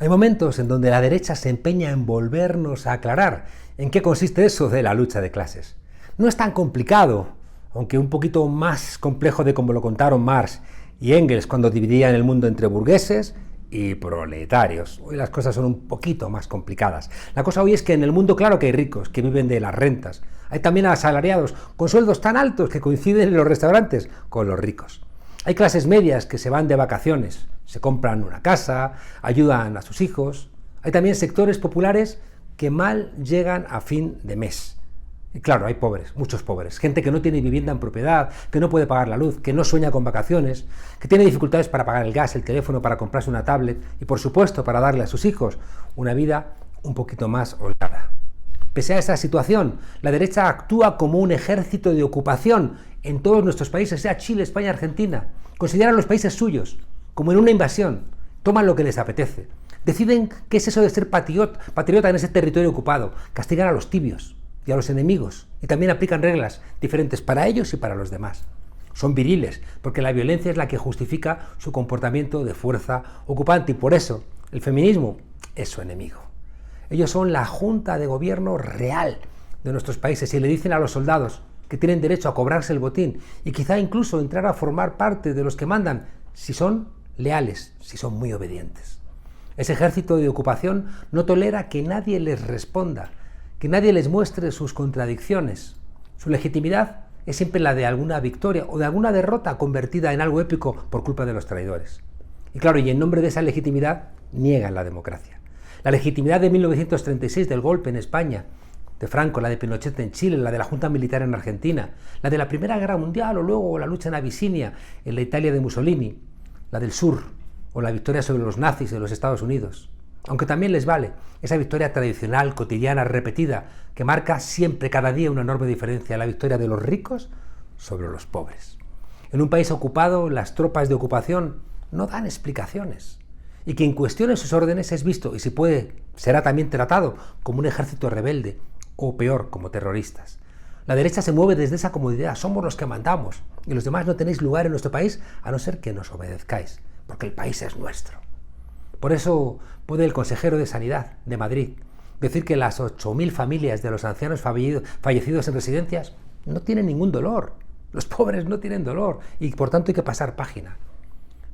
Hay momentos en donde la derecha se empeña en volvernos a aclarar en qué consiste eso de la lucha de clases. No es tan complicado, aunque un poquito más complejo de como lo contaron Marx y Engels cuando dividían el mundo entre burgueses y proletarios. Hoy las cosas son un poquito más complicadas. La cosa hoy es que en el mundo claro que hay ricos que viven de las rentas. Hay también asalariados con sueldos tan altos que coinciden en los restaurantes con los ricos. Hay clases medias que se van de vacaciones, se compran una casa, ayudan a sus hijos. Hay también sectores populares que mal llegan a fin de mes. Y claro, hay pobres, muchos pobres, gente que no tiene vivienda en propiedad, que no puede pagar la luz, que no sueña con vacaciones, que tiene dificultades para pagar el gas, el teléfono, para comprarse una tablet y, por supuesto, para darle a sus hijos una vida un poquito más holgada. Pese a esa situación, la derecha actúa como un ejército de ocupación en todos nuestros países, sea Chile, España, Argentina. Consideran los países suyos, como en una invasión. Toman lo que les apetece. Deciden qué es eso de ser patriota en ese territorio ocupado. Castigan a los tibios y a los enemigos. Y también aplican reglas diferentes para ellos y para los demás. Son viriles, porque la violencia es la que justifica su comportamiento de fuerza ocupante. Y por eso el feminismo es su enemigo. Ellos son la junta de gobierno real de nuestros países y le dicen a los soldados que tienen derecho a cobrarse el botín y quizá incluso entrar a formar parte de los que mandan si son leales, si son muy obedientes. Ese ejército de ocupación no tolera que nadie les responda, que nadie les muestre sus contradicciones. Su legitimidad es siempre la de alguna victoria o de alguna derrota convertida en algo épico por culpa de los traidores. Y claro, y en nombre de esa legitimidad niegan la democracia. La legitimidad de 1936 del golpe en España, de Franco, la de Pinochet en Chile, la de la Junta Militar en Argentina, la de la Primera Guerra Mundial o luego la lucha en Abisinia, en la Italia de Mussolini, la del sur o la victoria sobre los nazis en los Estados Unidos. Aunque también les vale esa victoria tradicional, cotidiana, repetida, que marca siempre, cada día, una enorme diferencia, la victoria de los ricos sobre los pobres. En un país ocupado, las tropas de ocupación no dan explicaciones. Y quien cuestione sus órdenes es visto, y si puede, será también tratado como un ejército rebelde, o peor, como terroristas. La derecha se mueve desde esa comodidad, somos los que mandamos, y los demás no tenéis lugar en nuestro país a no ser que nos obedezcáis, porque el país es nuestro. Por eso puede el consejero de Sanidad de Madrid decir que las 8.000 familias de los ancianos fallecidos en residencias no tienen ningún dolor. Los pobres no tienen dolor, y por tanto hay que pasar página.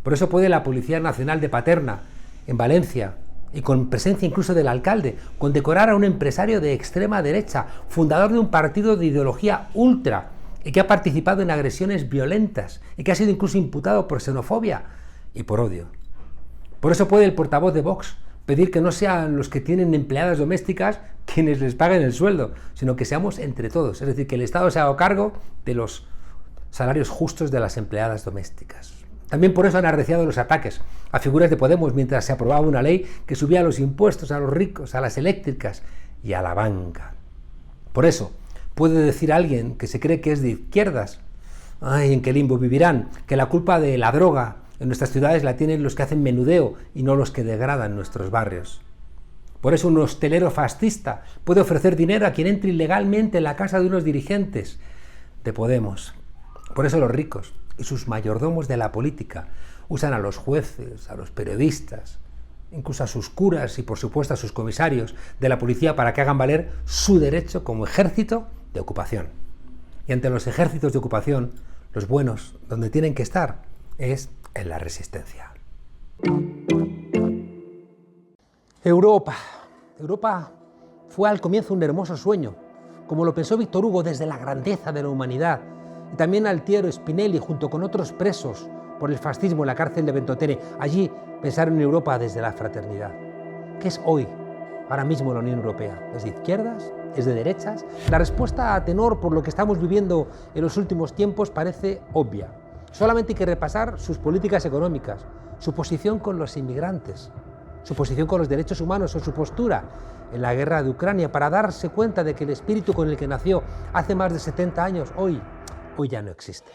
Por eso puede la Policía Nacional de Paterna, en Valencia, y con presencia incluso del alcalde, condecorar a un empresario de extrema derecha, fundador de un partido de ideología ultra, y que ha participado en agresiones violentas, y que ha sido incluso imputado por xenofobia y por odio. Por eso puede el portavoz de Vox pedir que no sean los que tienen empleadas domésticas quienes les paguen el sueldo, sino que seamos entre todos, es decir, que el Estado se haga cargo de los salarios justos de las empleadas domésticas. También por eso han arreciado los ataques a figuras de Podemos mientras se aprobaba una ley que subía los impuestos a los ricos, a las eléctricas y a la banca. Por eso puede decir alguien que se cree que es de izquierdas, ay, en qué limbo vivirán, que la culpa de la droga en nuestras ciudades la tienen los que hacen menudeo y no los que degradan nuestros barrios. Por eso un hostelero fascista puede ofrecer dinero a quien entre ilegalmente en la casa de unos dirigentes de Podemos. Por eso los ricos y sus mayordomos de la política usan a los jueces, a los periodistas, incluso a sus curas y por supuesto a sus comisarios de la policía para que hagan valer su derecho como ejército de ocupación. Y ante los ejércitos de ocupación, los buenos, donde tienen que estar, es en la resistencia. Europa fue al comienzo un hermoso sueño, como lo pensó Víctor Hugo desde la grandeza de la humanidad, y también Altiero Spinelli junto con otros presos por el fascismo en la cárcel de Ventotene. Allí pensaron en Europa desde la fraternidad. ¿Qué es hoy, ahora mismo, la Unión Europea? ¿Es de izquierdas? ¿Es de derechas? La respuesta a tenor por lo que estamos viviendo en los últimos tiempos parece obvia. Solamente hay que repasar sus políticas económicas, su posición con los inmigrantes, su posición con los derechos humanos o su postura en la guerra de Ucrania para darse cuenta de que el espíritu con el que nació hace más de 70 años hoy ya no existe.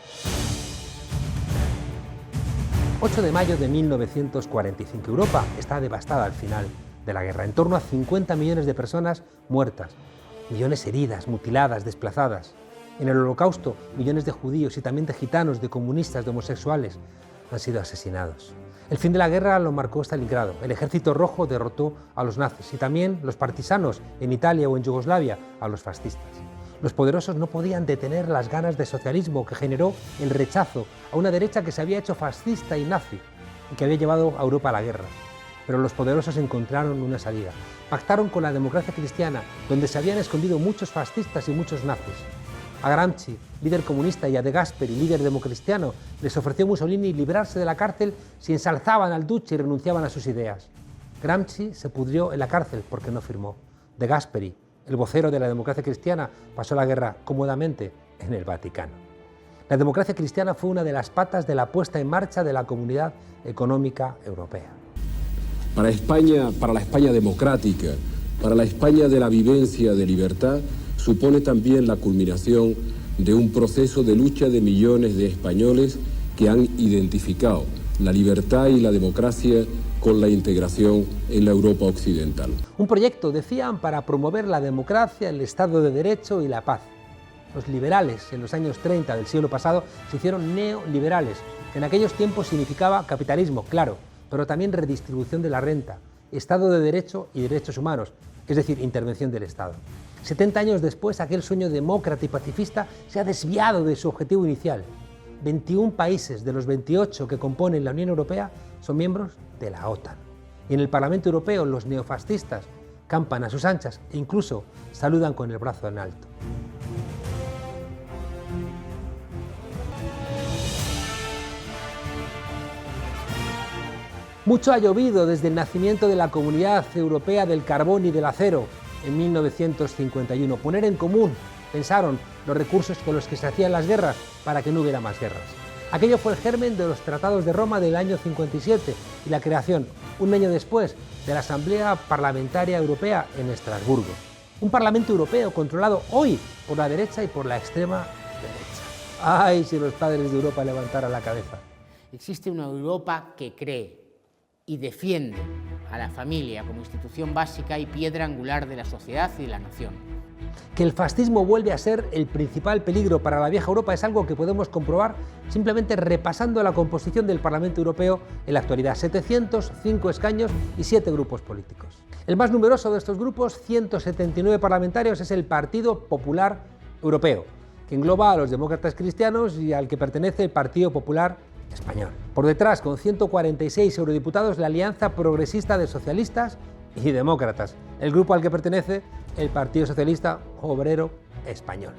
8 de mayo de 1945. Europa está devastada al final de la guerra. En torno a 50 millones de personas muertas, millones heridas, mutiladas, desplazadas. En el Holocausto, millones de judíos y también de gitanos, de comunistas, de homosexuales han sido asesinados. El fin de la guerra lo marcó Stalingrado. El Ejército Rojo derrotó a los nazis y también los partisanos en Italia o en Yugoslavia a los fascistas. Los poderosos no podían detener las ganas de socialismo que generó el rechazo a una derecha que se había hecho fascista y nazi y que había llevado a Europa a la guerra. Pero los poderosos encontraron una salida. Pactaron con la democracia cristiana, donde se habían escondido muchos fascistas y muchos nazis. A Gramsci, líder comunista, y a De Gasperi, líder democristiano, les ofreció Mussolini librarse de la cárcel si ensalzaban al duce y renunciaban a sus ideas. Gramsci se pudrió en la cárcel porque no firmó. De Gasperi, el vocero de la democracia cristiana, pasó la guerra cómodamente en el Vaticano. La democracia cristiana fue una de las patas de la puesta en marcha de la Comunidad Económica Europea. Para España, para la España democrática, para la España de la vivencia de libertad, supone también la culminación de un proceso de lucha de millones de españoles que han identificado la libertad y la democracia con la integración en la Europa occidental. Un proyecto, decían, para promover la democracia, el Estado de Derecho y la paz. Los liberales, en los años 30 del siglo pasado, se hicieron neoliberales, que en aquellos tiempos significaba capitalismo, claro, pero también redistribución de la renta, Estado de Derecho y derechos humanos, es decir, intervención del Estado. 70 años después, aquel sueño demócrata y pacifista se ha desviado de su objetivo inicial. 21 países de los 28 que componen la Unión Europea son miembros de la OTAN. Y en el Parlamento Europeo los neofascistas campan a sus anchas e incluso saludan con el brazo en alto. Mucho ha llovido desde el nacimiento de la Comunidad Europea del Carbón y del Acero en 1951. Poner en común, pensaron, los recursos con los que se hacían las guerras para que no hubiera más guerras. Aquello fue el germen de los Tratados de Roma del año 57 y la creación, un año después, de la Asamblea Parlamentaria Europea en Estrasburgo. Un Parlamento Europeo controlado hoy por la derecha y por la extrema derecha. ¡Ay, si los padres de Europa levantaran la cabeza! Existe una Europa que cree y defiende a la familia como institución básica y piedra angular de la sociedad y de la nación. Que el fascismo vuelve a ser el principal peligro para la vieja Europa es algo que podemos comprobar simplemente repasando la composición del Parlamento Europeo en la actualidad. 705 escaños y 7 grupos políticos. El más numeroso de estos grupos, 179 parlamentarios, es el Partido Popular Europeo, que engloba a los demócratas cristianos y al que pertenece el Partido Popular Español. Por detrás, con 146 eurodiputados, la Alianza Progresista de Socialistas y Demócratas, el grupo al que pertenece el Partido Socialista Obrero Español.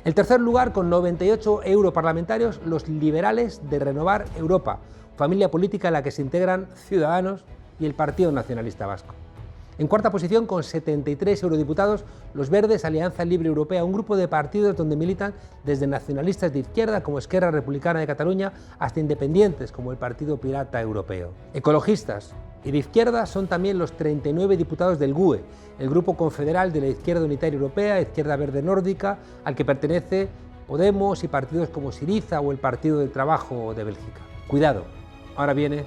En tercer lugar, con 98 europarlamentarios, los liberales de Renovar Europa, familia política en la que se integran Ciudadanos y el Partido Nacionalista Vasco. En cuarta posición, con 73 eurodiputados, los Verdes, Alianza Libre Europea, un grupo de partidos donde militan desde nacionalistas de izquierda como Esquerra Republicana de Cataluña hasta independientes como el Partido Pirata Europeo. Ecologistas y de izquierda son también los 39 diputados del GUE, el grupo confederal de la Izquierda Unitaria Europea, Izquierda Verde Nórdica, al que pertenece Podemos y partidos como Syriza o el Partido del Trabajo de Bélgica. Cuidado, ahora viene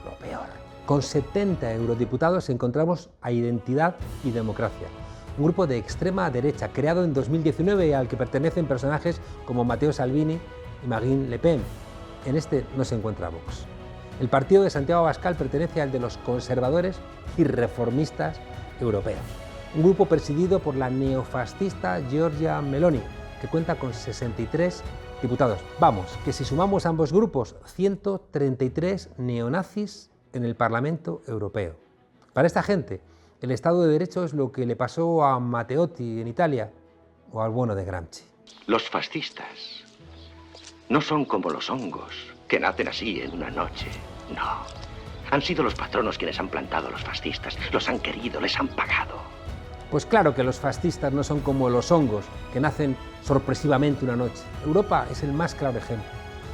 lo peor. Con 70 eurodiputados encontramos a Identidad y Democracia, un grupo de extrema derecha creado en 2019 y al que pertenecen personajes como Matteo Salvini y Marine Le Pen. En este no se encuentra Vox. El partido de Santiago Abascal pertenece al de los conservadores y reformistas europeos, un grupo presidido por la neofascista Giorgia Meloni, que cuenta con 63 diputados. Vamos, que si sumamos ambos grupos, 133 neonazis en el Parlamento Europeo. Para esta gente, el Estado de Derecho es lo que le pasó a Matteotti en Italia o al bueno de Gramsci. Los fascistas no son como los hongos, que nacen así en una noche. No. Han sido los patronos quienes han plantado a los fascistas, los han querido, les han pagado. Pues claro que los fascistas no son como los hongos, que nacen sorpresivamente una noche. Europa es el más claro ejemplo.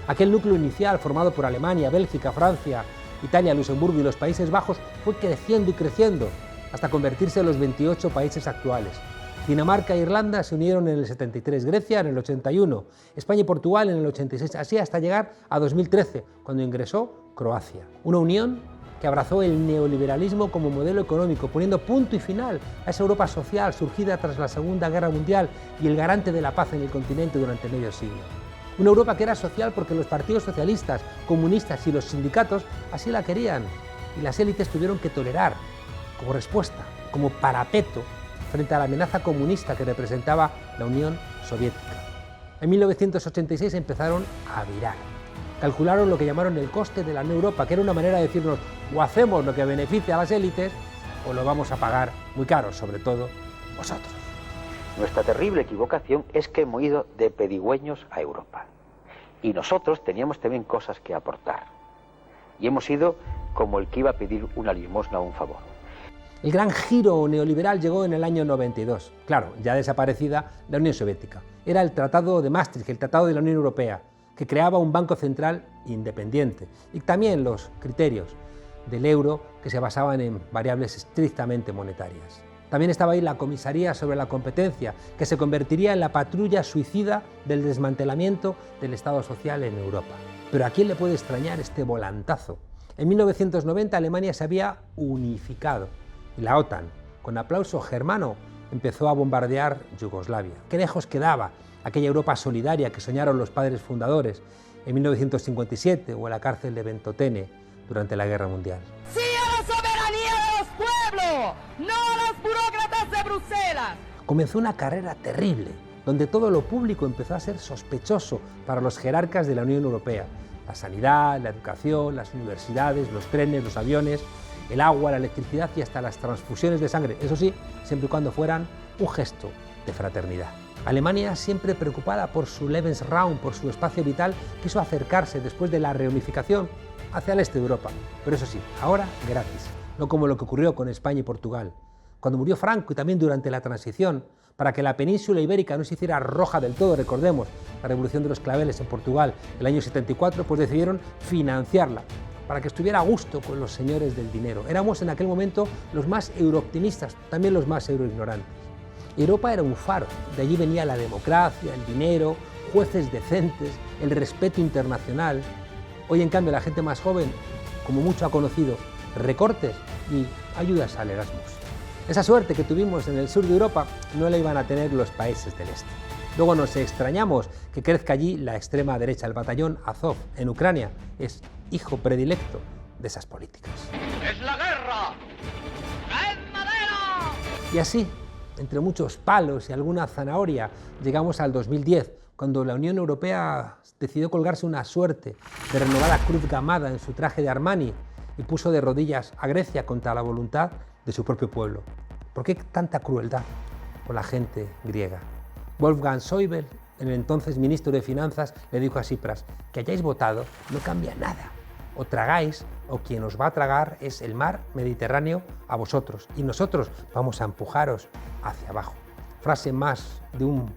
Aquel núcleo inicial formado por Alemania, Bélgica, Francia, Italia, Luxemburgo y los Países Bajos fue creciendo y creciendo hasta convertirse en los 28 países actuales. Dinamarca e Irlanda se unieron en el 73, Grecia en el 81, España y Portugal en el 86, así hasta llegar a 2013, cuando ingresó Croacia. Una unión que abrazó el neoliberalismo como modelo económico, poniendo punto y final a esa Europa social surgida tras la Segunda Guerra Mundial y el garante de la paz en el continente durante medio siglo. Una Europa que era social porque los partidos socialistas, comunistas y los sindicatos así la querían, y las élites tuvieron que tolerar como respuesta, como parapeto, frente a la amenaza comunista que representaba la Unión Soviética. En 1986 empezaron a virar. Calcularon lo que llamaron el coste de la Unión Europa, que era una manera de decirnos, o hacemos lo que beneficie a las élites, o lo vamos a pagar muy caro, sobre todo vosotros. Nuestra terrible equivocación es que hemos ido de pedigüeños a Europa. Y nosotros teníamos también cosas que aportar. Y hemos ido como el que iba a pedir una limosna o un favor. El gran giro neoliberal llegó en el año 92. Claro, ya desaparecida la Unión Soviética. Era el Tratado de Maastricht, el Tratado de la Unión Europea, que creaba un banco central independiente. Y también los criterios del euro, que se basaban en variables estrictamente monetarias. También estaba ahí la Comisaría sobre la Competencia, que se convertiría en la patrulla suicida del desmantelamiento del Estado social en Europa. Pero ¿a quién le puede extrañar este volantazo? En 1990 Alemania se había unificado y la OTAN, con aplauso germano, empezó a bombardear Yugoslavia. Qué lejos quedaba aquella Europa solidaria que soñaron los padres fundadores en 1957 o en la cárcel de Ventotene durante la Guerra Mundial. ¡Sí a la soberanía de los pueblos! ¡No a los burócratas de Bruselas! Comenzó una carrera terrible, donde todo lo público empezó a ser sospechoso para los jerarcas de la Unión Europea. La sanidad, la educación, las universidades, los trenes, los aviones, el agua, la electricidad y hasta las transfusiones de sangre. Eso sí, siempre y cuando fueran un gesto de fraternidad. Alemania, siempre preocupada por su Lebensraum, por su espacio vital, quiso acercarse después de la reunificación hacia el este de Europa. Pero eso sí, ahora gratis, no como lo que ocurrió con España y Portugal. Cuando murió Franco y también durante la transición, para que la península ibérica no se hiciera roja del todo, recordemos la Revolución de los Claveles en Portugal el año 74, pues decidieron financiarla, para que estuviera a gusto con los señores del dinero. Éramos en aquel momento los más eurooptimistas, también los más euroignorantes. Europa era un faro, de allí venía la democracia, el dinero, jueces decentes, el respeto internacional. Hoy, en cambio, la gente más joven, como mucho ha conocido, recortes y ayudas al Erasmus. Esa suerte que tuvimos en el sur de Europa no la iban a tener los países del este. Luego nos extrañamos que crezca allí la extrema derecha. El batallón Azov en Ucrania es hijo predilecto de esas políticas. ¡Es la guerra! ¡Caed madera! Y así, entre muchos palos y alguna zanahoria, llegamos al 2010, cuando la Unión Europea decidió colgarse una suerte de renovada cruz gamada en su traje de Armani y puso de rodillas a Grecia contra la voluntad de su propio pueblo. ¿Por qué tanta crueldad con la gente griega? Wolfgang Schäuble, el entonces ministro de Finanzas, le dijo a Tsipras: que hayáis votado no cambia nada. O tragáis, o quien os va a tragar es el mar Mediterráneo a vosotros, y nosotros vamos a empujaros hacia abajo. Frase más de un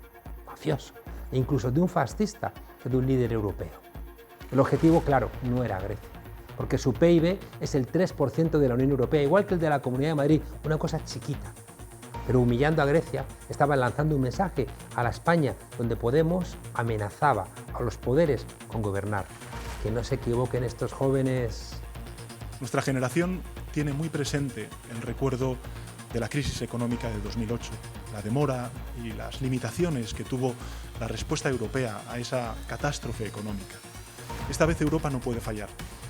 mafioso, e incluso de un fascista, que de un líder europeo. El objetivo, claro, no era Grecia, porque su PIB es el 3% de la Unión Europea, igual que el de la Comunidad de Madrid, una cosa chiquita. Pero humillando a Grecia, estaban lanzando un mensaje a la España donde Podemos amenazaba a los poderes con gobernar. Que no se equivoquen estos jóvenes. Nuestra generación tiene muy presente el recuerdo de la crisis económica de 2008, la demora y las limitaciones que tuvo la respuesta europea a esa catástrofe económica. Esta vez Europa no puede fallar.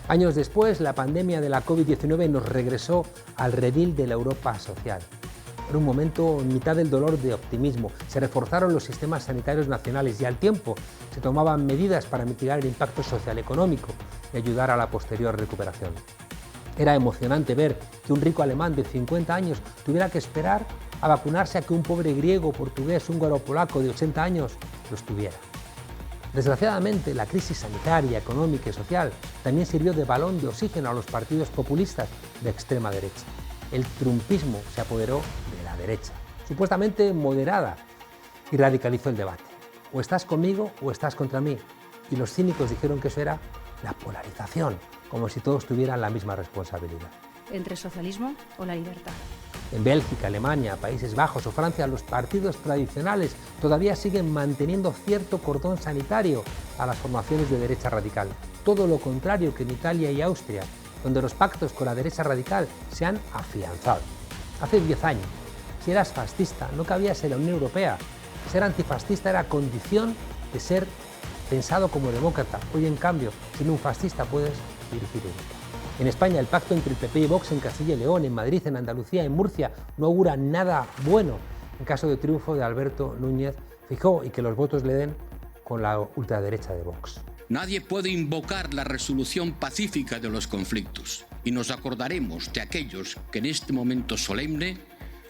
Años después, la pandemia de la COVID-19 nos regresó al redil de la Europa social. Era un momento en mitad del dolor de optimismo. Se reforzaron los sistemas sanitarios nacionales y al tiempo se tomaban medidas para mitigar el impacto social y económico y ayudar a la posterior recuperación. Era emocionante ver que un rico alemán de 50 años tuviera que esperar a vacunarse a que un pobre griego, portugués, húngaro o polaco de 80 años lo estuviera. Desgraciadamente, la crisis sanitaria, económica y social también sirvió de balón de oxígeno a los partidos populistas de extrema derecha. El trumpismo se apoderó de la derecha, supuestamente moderada, y radicalizó el debate. O estás conmigo o estás contra mí. Y los cínicos dijeron que eso era la polarización, como si todos tuvieran la misma responsabilidad. Entre socialismo o la libertad. En Bélgica, Alemania, Países Bajos o Francia, los partidos tradicionales todavía siguen manteniendo cierto cordón sanitario a las formaciones de derecha radical. Todo lo contrario que en Italia y Austria, donde los pactos con la derecha radical se han afianzado. Hace 10 años, si eras fascista, no cabías en la Unión Europea. Ser antifascista era condición de ser pensado como demócrata. Hoy, en cambio, siendo un fascista, puedes dirigir Europa. En España, el pacto entre el PP y Vox en Castilla y León, en Madrid, en Andalucía, en Murcia, no augura nada bueno en caso de triunfo de Alberto Núñez Feijóo y que los votos le den con la ultraderecha de Vox. Nadie puede invocar la resolución pacífica de los conflictos y nos acordaremos de aquellos que en este momento solemne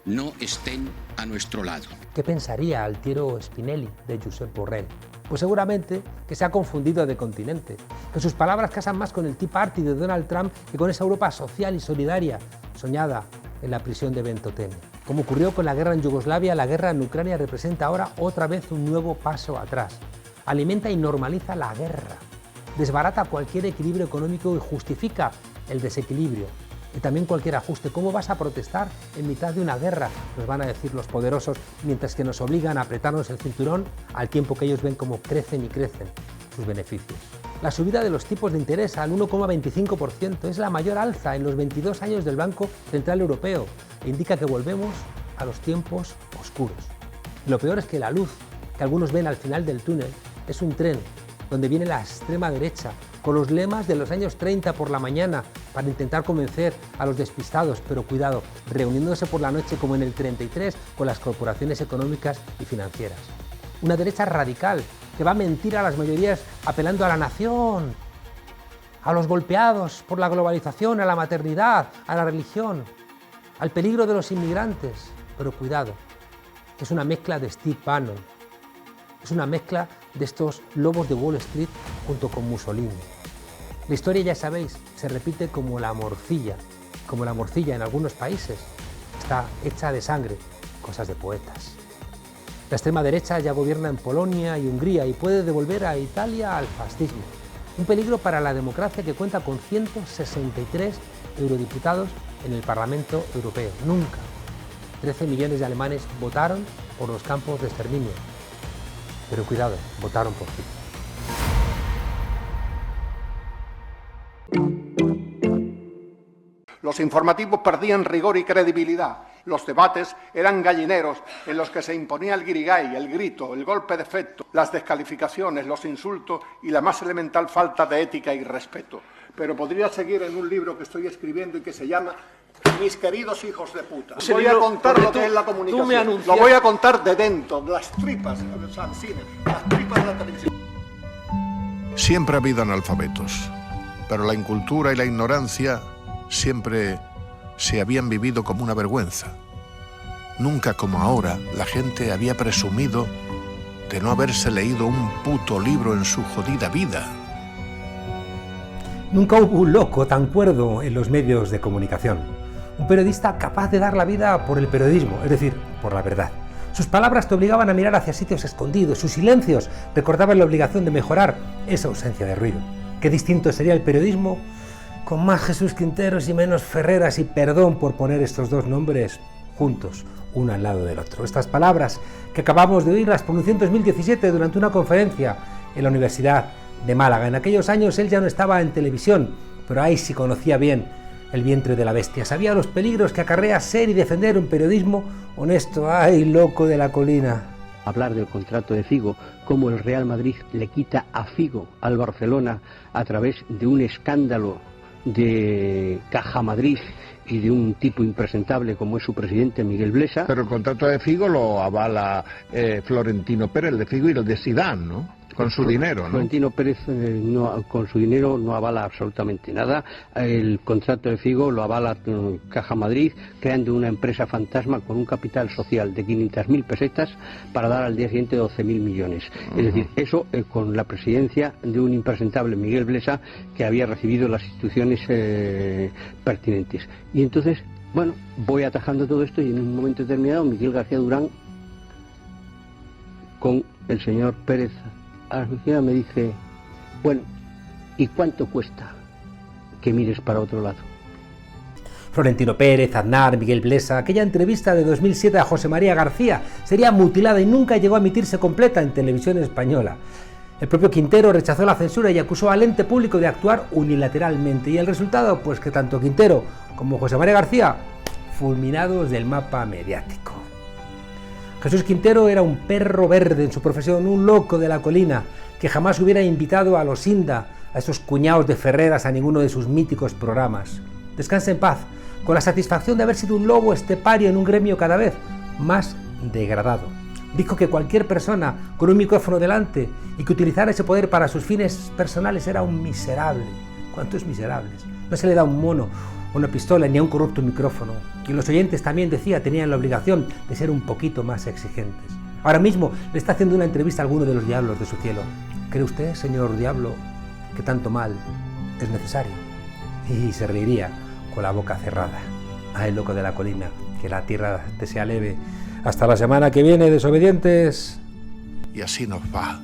no estén a nuestro lado. ¿Qué pensaría Altiero Spinelli de Josep Borrell? Pues seguramente que se ha confundido de continente, que sus palabras casan más con el Tea Party de Donald Trump que con esa Europa social y solidaria soñada en la prisión de Ventotene. Como ocurrió con la guerra en Yugoslavia, la guerra en Ucrania representa ahora otra vez un nuevo paso atrás. Alimenta y normaliza la guerra, desbarata cualquier equilibrio económico y justifica el desequilibrio. Y también cualquier ajuste. ¿Cómo vas a protestar en mitad de una guerra? Nos van a decir los poderosos, mientras que nos obligan a apretarnos el cinturón al tiempo que ellos ven cómo crecen y crecen sus beneficios. La subida de los tipos de interés al 1,25% es la mayor alza en los 22 años del Banco Central Europeo e indica que volvemos a los tiempos oscuros. Y lo peor es que la luz que algunos ven al final del túnel es un tren donde viene la extrema derecha, con los lemas de los años 30 por la mañana para intentar convencer a los despistados, pero cuidado, reuniéndose por la noche como en el 33 con las corporaciones económicas y financieras. Una derecha radical que va a mentir a las mayorías apelando a la nación, a los golpeados por la globalización, a la maternidad, a la religión, al peligro de los inmigrantes. Pero cuidado, que es una mezcla de Steve Bannon, es una mezcla de estos lobos de Wall Street junto con Mussolini. La historia, ya sabéis, se repite como la morcilla en algunos países. Está hecha de sangre, cosas de poetas. La extrema derecha ya gobierna en Polonia y Hungría y puede devolver a Italia al fascismo. Un peligro para la democracia que cuenta con 163 eurodiputados en el Parlamento Europeo. Nunca 13 millones de alemanes votaron por los campos de exterminio. Pero cuidado, votaron por ti. Los informativos perdían rigor y credibilidad. Los debates eran gallineros en los que se imponía el guirigay, el grito, el golpe de efecto, las descalificaciones, los insultos y la más elemental falta de ética y respeto. Pero podría seguir en un libro que estoy escribiendo y que se llama Mis queridos hijos de puta. Voy a contar lo que es la comunicación. Lo voy a contar de dentro, las tripas, al cine, las tripas de la televisión. Siempre ha habido analfabetos, pero la incultura y la ignorancia siempre se habían vivido como una vergüenza. Nunca como ahora la gente había presumido de no haberse leído un puto libro en su jodida vida. Nunca hubo un loco tan cuerdo en los medios de comunicación. Un periodista capaz de dar la vida por el periodismo, es decir, por la verdad. Sus palabras te obligaban a mirar hacia sitios escondidos, sus silencios recordaban la obligación de mejorar esa ausencia de ruido. Qué distinto sería el periodismo con más Jesús Quinteros y menos Ferreras, y perdón por poner estos dos nombres juntos, uno al lado del otro. Estas palabras que acabamos de oír las pronunció en 2017 durante una conferencia en la Universidad de Málaga. En aquellos años él ya no estaba en televisión, pero ahí sí conocía bien el vientre de la bestia. Sabía los peligros que acarrea ser y defender un periodismo honesto. ¡Ay, loco de la colina! Hablar del contrato de Figo, cómo el Real Madrid le quita a Figo al Barcelona a través de un escándalo de Caja Madrid y de un tipo impresentable como es su presidente Miguel Blesa. Pero el contrato de Figo lo avala Florentino Pérez, el de Figo y el de Zidane, ¿no? Con su dinero, ¿no? Florentino Pérez con su dinero no avala absolutamente nada. El contrato de Figo lo avala Caja Madrid, creando una empresa fantasma con un capital social de 500.000 pesetas para dar al día siguiente 12.000 millones. Es decir, eso con la presidencia de un impresentable Miguel Blesa, que había recibido las instituciones pertinentes. Y entonces, bueno, voy atajando todo esto y en un momento determinado Miguel García Durán con el señor Pérez me dice, bueno, ¿y cuánto cuesta que mires para otro lado? Florentino Pérez, Aznar, Miguel Blesa, aquella entrevista de 2007 a José María García sería mutilada y nunca llegó a emitirse completa en televisión española. El propio Quintero rechazó la censura y acusó al ente público de actuar unilateralmente. Y el resultado, pues que tanto Quintero como José María García, fulminados del mapa mediático. Jesús Quintero era un perro verde en su profesión, un loco de la colina, que jamás hubiera invitado a los Inda, a esos cuñados de Ferreras, a ninguno de sus míticos programas. Descanse en paz, con la satisfacción de haber sido un lobo estepario en un gremio cada vez más degradado. Dijo que cualquier persona con un micrófono delante y que utilizara ese poder para sus fines personales era un miserable. ¿Cuántos miserables? No se le da un mono, una pistola ni a un corrupto micrófono. Y los oyentes, también decía, tenían la obligación de ser un poquito más exigentes. Ahora mismo le está haciendo una entrevista a alguno de los diablos de su cielo. ¿Cree usted, señor diablo, que tanto mal es necesario? Y se reiría con la boca cerrada. Ay, loco de la colina, que la tierra te sea leve. Hasta la semana que viene, desobedientes. Y así nos va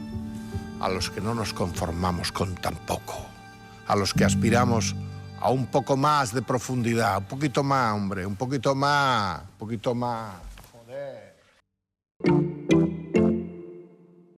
a los que no nos conformamos con tan poco, a los que aspiramos a un poco más de profundidad, un poquito más, hombre, un poquito más, un poquito más.